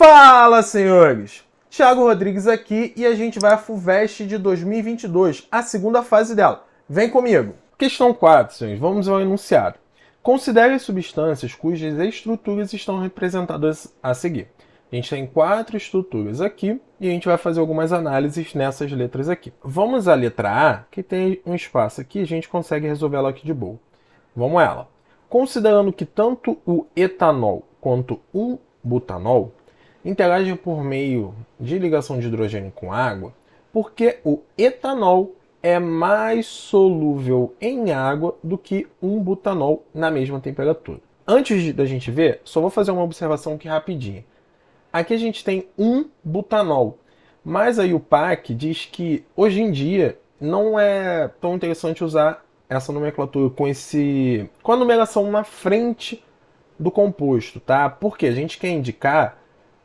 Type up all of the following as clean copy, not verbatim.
Fala, senhores! Thiago Rodrigues aqui e a gente vai à FUVEST de 2022, a segunda fase dela. Vem comigo! Questão 4, senhores. Vamos ao enunciado. Considere as substâncias cujas estruturas estão representadas a seguir. A gente tem 4 estruturas aqui e a gente vai fazer algumas análises nessas letras aqui. Vamos à letra A, que tem um espaço aqui, a gente consegue resolver ela aqui de boa. Vamos a ela. Considerando que tanto o etanol quanto o butanol interagem por meio de ligação de hidrogênio com água, porque o etanol é mais solúvel em água do que um butanol na mesma temperatura. Antes da gente ver, só vou fazer uma observação aqui rapidinho. Aqui a gente tem um butanol, mas aí o PAC diz que hoje em dia não é tão interessante usar essa nomenclatura com a numeração na frente do composto, tá? Porque a gente quer indicar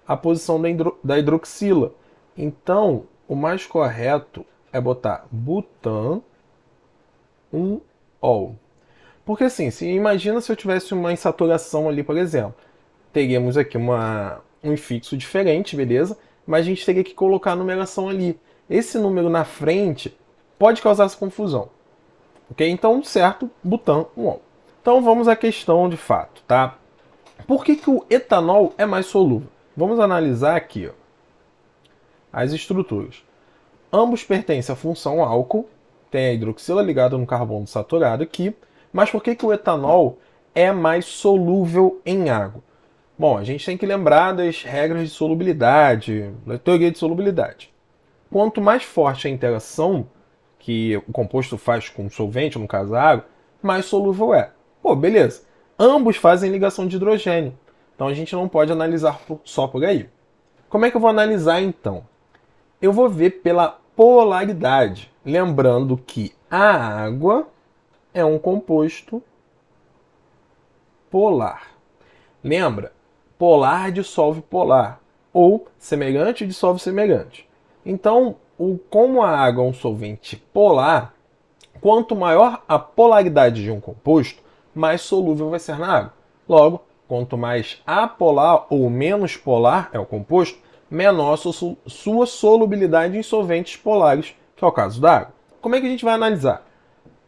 a posição da hidroxila. Então, o mais correto é botar butan 1-ol. Porque assim, imagina se eu tivesse uma insaturação ali, por exemplo. Teríamos aqui um infixo diferente, beleza? Mas a gente teria que colocar a numeração ali. Esse número na frente pode causar essa confusão. Ok? Então, certo, butan 1-ol. Então, vamos à questão de fato, tá? Por que o etanol é mais solúvel? Vamos analisar aqui, ó, as estruturas. Ambos pertencem à função álcool, tem a hidroxila ligada no carbono saturado aqui, mas por que o etanol é mais solúvel em água? Bom, a gente tem que lembrar das regras de solubilidade, da teoria de solubilidade. Quanto mais forte a interação que o composto faz com o solvente, no caso a água, mais solúvel é. Pô, beleza. Ambos fazem ligação de hidrogênio. Então a gente não pode analisar só por aí. Como é que eu vou analisar então? Eu vou ver pela polaridade. Lembrando que a água é um composto polar. Lembra? Polar dissolve polar. Ou semelhante dissolve semelhante. Então, como a água é um solvente polar, quanto maior a polaridade de um composto, mais solúvel vai ser na água. Logo, quanto mais apolar ou menos polar é o composto, menor sua solubilidade em solventes polares, que é o caso da água. Como é que a gente vai analisar?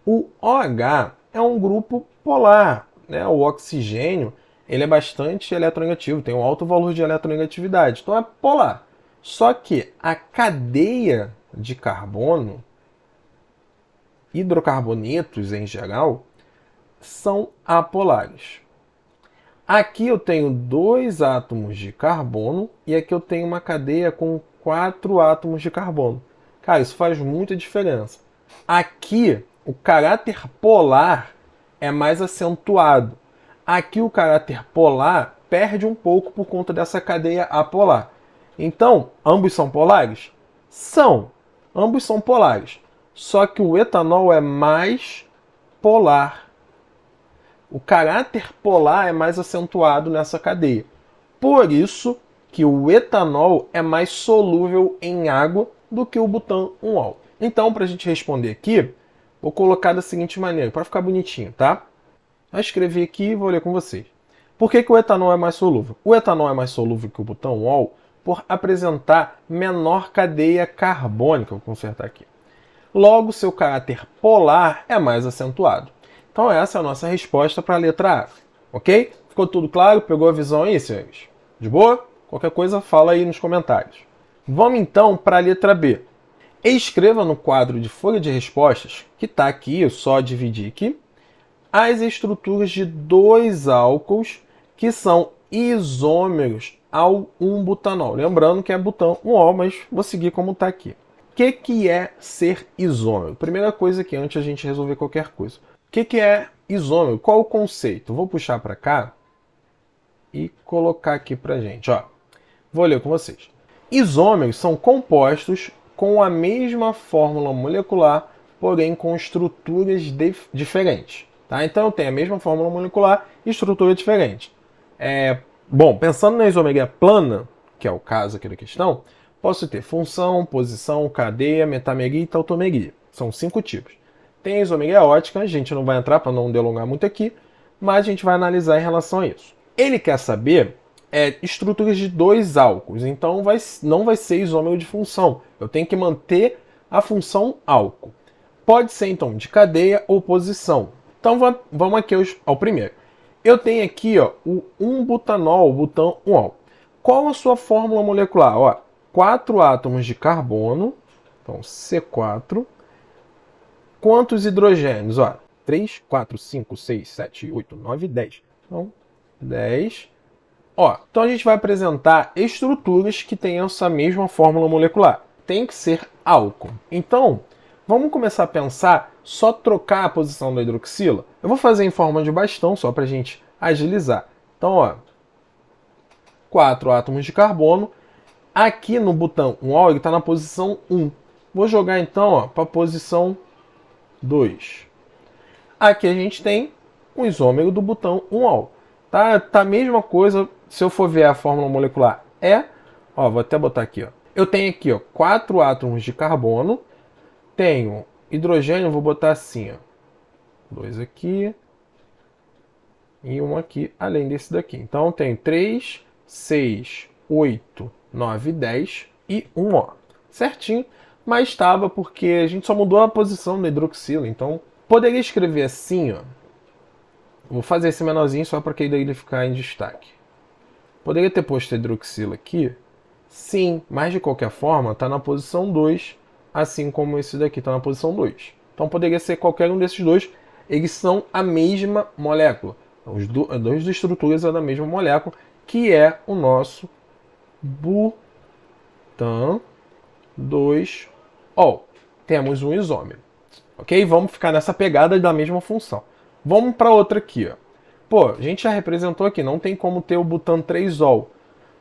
O OH é um grupo polar, né? O oxigênio ele é bastante eletronegativo, tem um alto valor de eletronegatividade, então é polar. Só que a cadeia de carbono, hidrocarbonetos em geral, são apolares. Aqui eu tenho 2 átomos de carbono e aqui eu tenho uma cadeia com 4 átomos de carbono. Cara, isso faz muita diferença. Aqui o caráter polar é mais acentuado. Aqui o caráter polar perde um pouco por conta dessa cadeia apolar. Então, ambos são polares? São. Ambos são polares. Só que o etanol é mais polar. O caráter polar é mais acentuado nessa cadeia. Por isso que o etanol é mais solúvel em água do que o butan 1-ol. Então, para a gente responder aqui, vou colocar da seguinte maneira, para ficar bonitinho, tá? Eu escrevi aqui e vou ler com vocês. Por que o etanol é mais solúvel? O etanol é mais solúvel que o butan 1-ol por apresentar menor cadeia carbônica. Vou consertar aqui. Logo, seu caráter polar é mais acentuado. Então essa é a nossa resposta para a letra A, ok? Ficou tudo claro? Pegou a visão aí, senhores? De boa? Qualquer coisa, fala aí nos comentários. Vamos então para a letra B. Escreva no quadro de folha de respostas, que está aqui, eu só dividi aqui, as estruturas de 2 álcools que são isômeros ao 1-butanol. Lembrando que é butan 1-ol, mas vou seguir como está aqui. O que é ser isômero? Primeira coisa aqui, antes de a gente resolver qualquer coisa. O que é isômero? Qual o conceito? Vou puxar para cá e colocar aqui para gente. Ó. Vou ler com vocês. Isômeros são compostos com a mesma fórmula molecular, porém com estruturas diferentes. Tá? Então eu tenho a mesma fórmula molecular e estrutura diferente. Bom, pensando na isomeria plana, que é o caso aqui da questão, posso ter função, posição, cadeia, metameria e tautomeria. São 5 tipos. Tem a isomeria ótica, a gente não vai entrar para não delongar muito aqui, mas a gente vai analisar em relação a isso. Ele quer saber estruturas de dois álcools, então não vai ser isômero de função. Eu tenho que manter a função álcool. Pode ser então de cadeia ou posição. Então vamos aqui ao primeiro. Eu tenho aqui ó, o 1-butanol, o butão 1-ol. Qual a sua fórmula molecular? Ó, 4 átomos de carbono, então C4. Quantos hidrogênios? Ó, 3, 4, 5, 6, 7, 8, 9, 10. Então, 10. Ó, então a gente vai apresentar estruturas que têm essa mesma fórmula molecular. Tem que ser álcool. Então, vamos começar a pensar só trocar a posição da hidroxila? Eu vou fazer em forma de bastão, só para a gente agilizar. Então, ó, 4 átomos de carbono. Aqui no botão 1-ol, ele está na posição 1. Vou jogar então para a posição 2. Aqui a gente tem o isômero do botão 1-ol. Tá a mesma coisa, se eu for ver a fórmula molecular, ó, vou até botar aqui, ó. Eu tenho aqui, ó, 4 átomos de carbono, tenho hidrogênio, vou botar assim, ó, 2 aqui e 1 aqui, além desse daqui. Então, tenho 3, 6, 8, 9, 10 e 1, ó, certinho. Mas estava porque a gente só mudou a posição da hidroxila, então poderia escrever assim, ó. Vou fazer esse menorzinho só para que ele ficar em destaque. Poderia ter posto a hidroxila aqui? Sim, mas de qualquer forma está na posição 2, assim como esse daqui está na posição 2. Então poderia ser qualquer um desses dois, eles são a mesma molécula. As duas estruturas são da mesma molécula, que é o nosso butan 2-ol. Temos um isômero. Ok? Vamos ficar nessa pegada da mesma função. Vamos para outra aqui, ó. Pô, a gente já representou aqui, não tem como ter o butan 3-ol.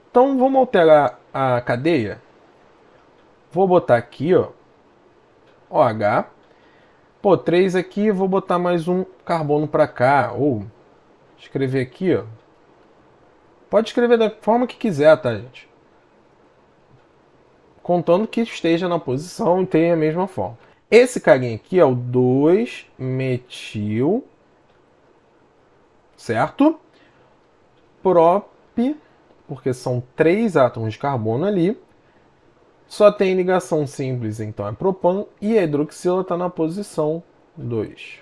Então vamos alterar a cadeia. Vou botar aqui, ó, OH. Pô, 3 aqui, vou botar mais um carbono para cá. Ou escrever aqui, ó. Pode escrever da forma que quiser, tá, gente? Contando que esteja na posição e tenha a mesma forma. Esse carinha aqui é o 2-metil, certo? Prop, porque são 3 átomos de carbono ali. Só tem ligação simples, então é propan, e a hidroxila está na posição 2.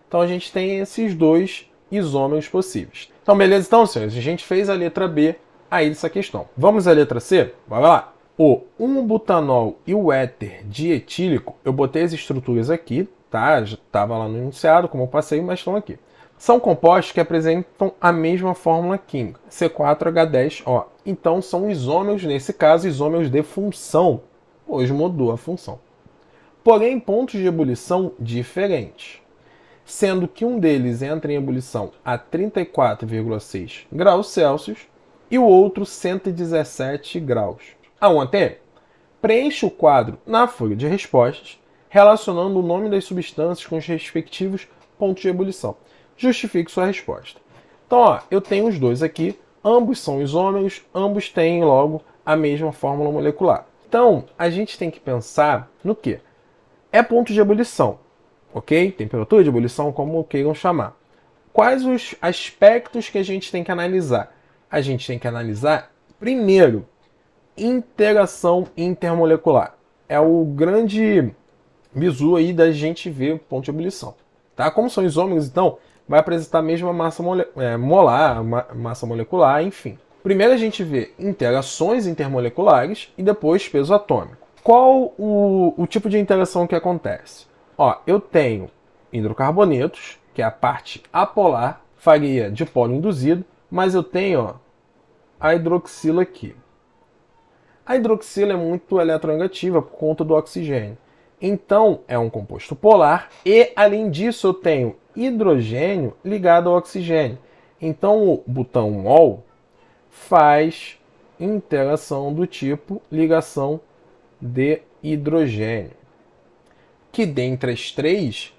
Então a gente tem esses dois isômeros possíveis. Então beleza, então, senhores, a gente fez a letra B aí dessa questão. Vamos à letra C? Bora lá! O 1-butanol e o éter dietílico, eu botei as estruturas aqui, tá? Já estava lá no enunciado, como eu passei, mas estão aqui. São compostos que apresentam a mesma fórmula química, C4H10O. Então são isômeros, nesse caso, isômeros de função. Hoje mudou a função. Porém, pontos de ebulição diferentes. Sendo que um deles entra em ebulição a 34,6 graus Celsius e o outro 117 graus. A 1 ATM. Preencha o quadro na folha de respostas, relacionando o nome das substâncias com os respectivos pontos de ebulição. Justifique sua resposta. Então, ó, eu tenho os dois aqui, ambos são isômeros, ambos têm logo a mesma fórmula molecular. Então, a gente tem que pensar no quê? É ponto de ebulição, ok? Temperatura de ebulição, como queiram chamar. Quais os aspectos que a gente tem que analisar? A gente tem que analisar, primeiro, interação intermolecular. É o grande bizu aí da gente ver ponto de ebulição. Tá? Como são isômeros, então, vai apresentar a mesma massa molar, massa molecular, enfim. Primeiro a gente vê interações intermoleculares e depois peso atômico. Qual o tipo de interação que acontece? Ó, eu tenho hidrocarbonetos, que é a parte apolar, faria dipolo induzido, mas eu tenho, ó, a hidroxila aqui. A hidroxila é muito eletronegativa por conta do oxigênio. Então, é um composto polar e, além disso, eu tenho hidrogênio ligado ao oxigênio. Então, o botão 1-ol faz interação do tipo ligação de hidrogênio, que dentre as três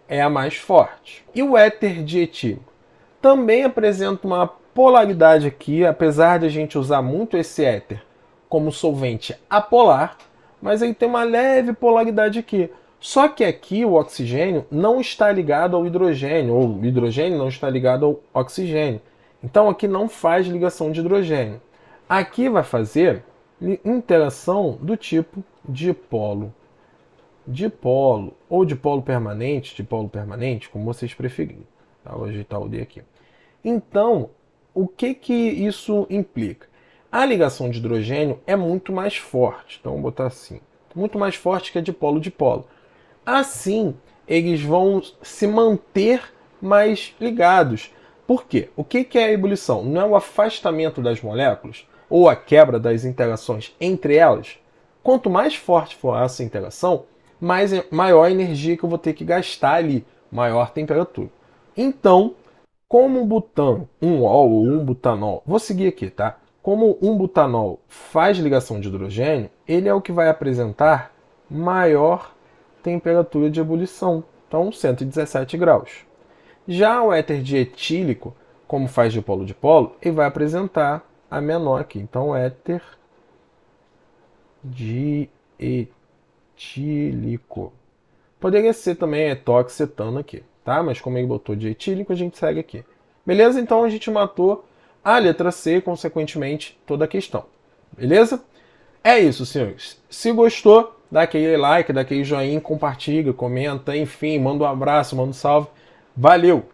é a mais forte. E o éter dietílico também apresenta uma polaridade aqui, apesar de a gente usar muito esse éter como solvente apolar, mas ele tem uma leve polaridade aqui. Só que aqui o oxigênio não está ligado ao hidrogênio, ou o hidrogênio não está ligado ao oxigênio. Então aqui não faz ligação de hidrogênio. Aqui vai fazer interação do tipo dipolo. Dipolo, ou dipolo permanente, como vocês preferirem. Tá? Vou ajeitar o D aqui. Então, o que isso implica? A ligação de hidrogênio é muito mais forte. Então, vou botar assim. Muito mais forte que a dipolo-dipolo. Assim, eles vão se manter mais ligados. Por quê? O que é a ebulição? Não é o afastamento das moléculas ou a quebra das interações entre elas? Quanto mais forte for essa interação, maior a energia que eu vou ter que gastar ali, maior temperatura. Então, como um butano, um ol ou um butanol, vou seguir aqui, tá? Como um butanol faz ligação de hidrogênio, ele é o que vai apresentar maior temperatura de ebulição, então 117 graus. Já o éter dietílico, como faz dipolo-dipolo, ele vai apresentar a menor aqui, então éter dietílico. Poderia ser também etoxetano aqui, tá? Mas como ele botou dietílico, a gente segue aqui. Beleza? Então a gente matou a letra C, consequentemente, toda a questão. Beleza? É isso, senhores. Se gostou, dá aquele like, dá aquele joinha, compartilha, comenta, enfim, manda um abraço, manda um salve. Valeu!